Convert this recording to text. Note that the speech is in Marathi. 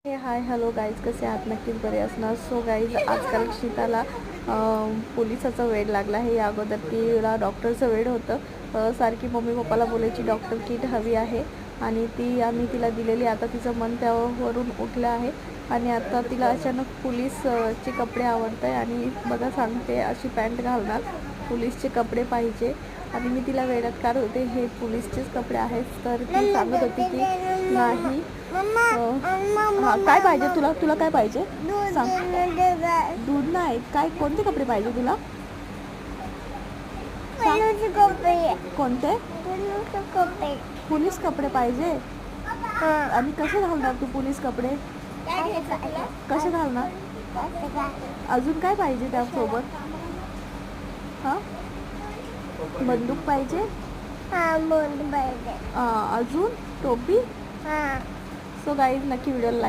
हाय हॅलो गाईज, कसे आहात? नक्कीच बरे असणार. सो गाईज, आजकाल शीताला पोलिसाचा वेड लागला आहे. या अगोदर तिला डॉक्टरचं वेड होतं. सारखी मम्मी पप्पाला बोलायची डॉक्टर किट हवी आहे आणि ती आम्ही तिला दिलेली. आता तिचं मन त्यावरून उठलं आहे आणि आता तिला अचानक पोलीसचे कपडे आवडत आहे आणि बघा सांगते अशी पॅन्ट घालणार, पोलीसचे कपडे पाहिजे. आणि मी तिला वेड्यात काढत होते, हे पोलीसचेच कपडे आहेत. तर ती सांगत होती की नाही. हां, काय पाहिजे तुला? तुला काय पाहिजे सांग. दूध नाही, काय कोणते कपडे पाहिजे तुला? कोणते? पोलीस कपडे पाहिजे. आणि कसे घालणार तू पोलीस कपडे? कसे घालणार? अजून काय पाहिजे त्यासोबत? हां, बंदूक पाहिजे. अजून टोपी. सो गाईज, नक्की व्हिडिओला